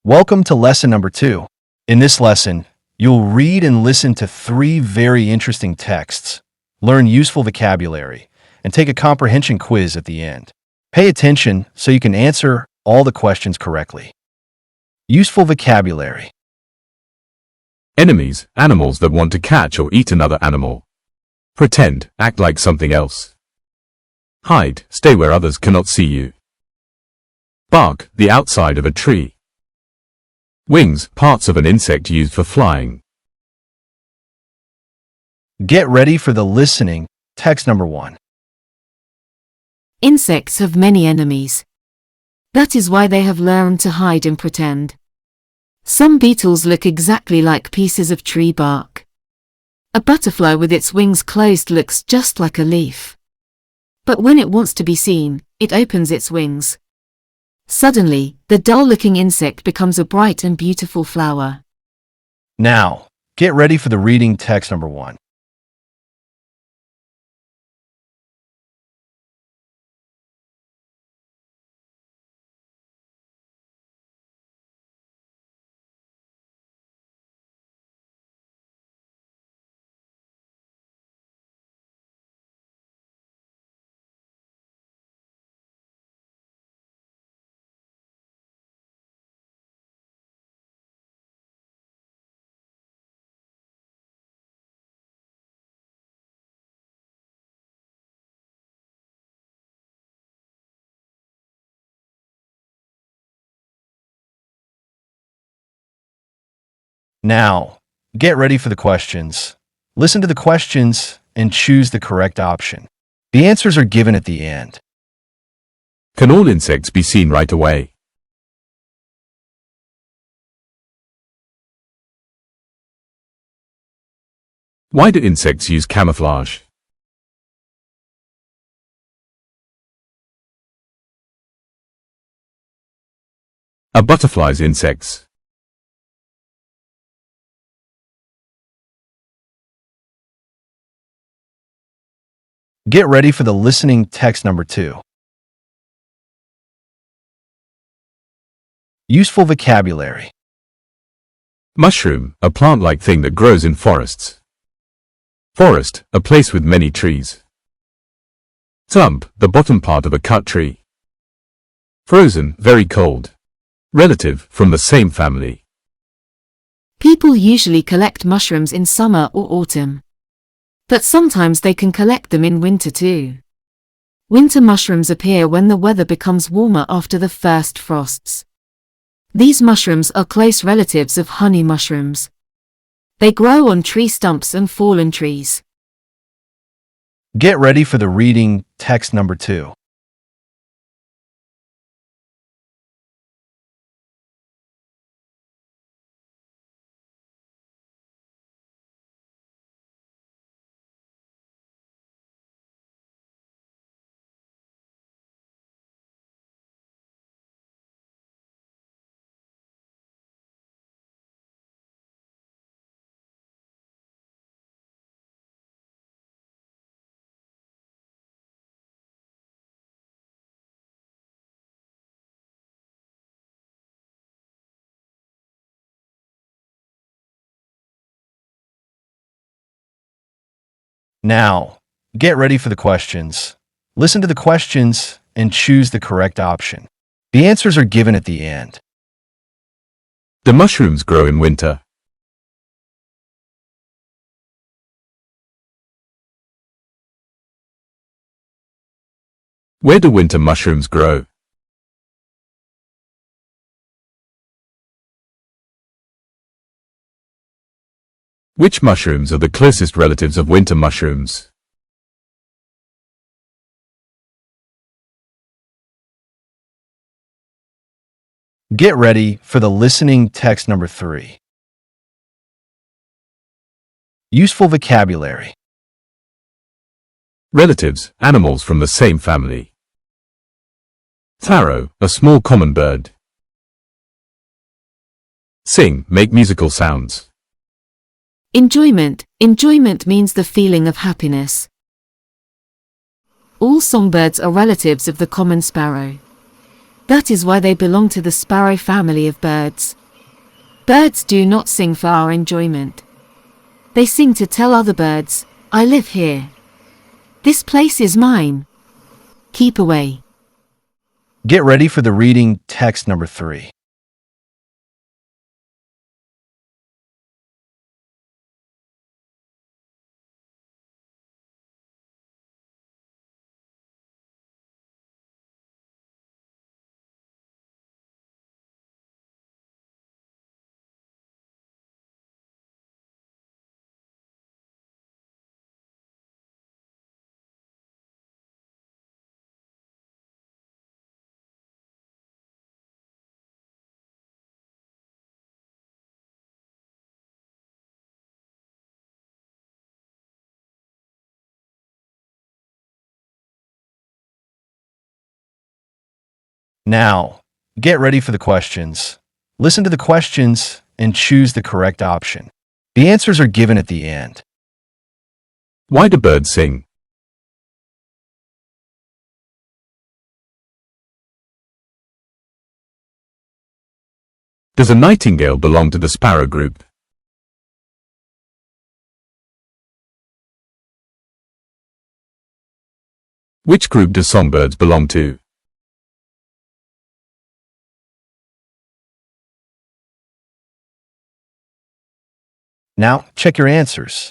Welcome to lesson number 2. In this lesson, you'll read and listen to 3 very interesting texts, learn useful vocabulary, and take a comprehension quiz at the end. Pay attention so you can answer all the questions correctly. Useful vocabulary. Enemies, animals that want to catch or eat another animal. Pretend, act like something else. Hide, stay where others cannot see you. Bark, the outside of a tree. Wings, parts of an insect used for flying. Get ready for the listening. Text number 1. Insects have many enemies. That is why they have learned to hide and pretend. Some beetles look exactly like pieces of tree bark. A butterfly with its wings closed looks just like a leaf. But when it wants to be seen, it opens its wings. Suddenly, the dull-looking insect becomes a bright and beautiful flower. Now, get ready for the reading. Text number 1. Now, get ready for the questions. Listen to the questions and choose the correct option. The answers are given at the end. Can all insects be seen right away? Why do insects use camouflage? Are butterflies insects? Get ready for the listening. Text number 2. Useful vocabulary. Mushroom, a plant-like thing that grows in forests. Forest, a place with many trees. Stump, the bottom part of a cut tree. Frozen, very cold. Relative, from the same family. People usually collect mushrooms in summer or autumn. But sometimes they can collect them in winter too. Winter mushrooms appear when the weather becomes warmer after the first frosts. These mushrooms are close relatives of honey mushrooms. They grow on tree stumps and fallen trees. Get ready for the reading. Text number 2. Now, get ready for the questions. Listen to the questions and choose the correct option. The answers are given at the end. Do mushrooms grow in winter? Where do winter mushrooms grow? Which mushrooms are the closest relatives of winter mushrooms? Get ready for the listening. Text number 3. Useful vocabulary. Relatives, animals from the same family. Taro, a small common bird. Sing, make musical sounds. Enjoyment. Enjoyment means the feeling of happiness. All songbirds are relatives of the common sparrow. That is why they belong to the sparrow family of birds. Birds do not sing for our enjoyment. They sing to tell other birds, I live here. This place is mine. Keep away. Get ready for the reading text number 3. Now, get ready for the questions. Listen to the questions and choose the correct option. The answers are given at the end. Why do birds sing? Does a nightingale belong to the sparrow group? Which group do songbirds belong to? Now, check your answers.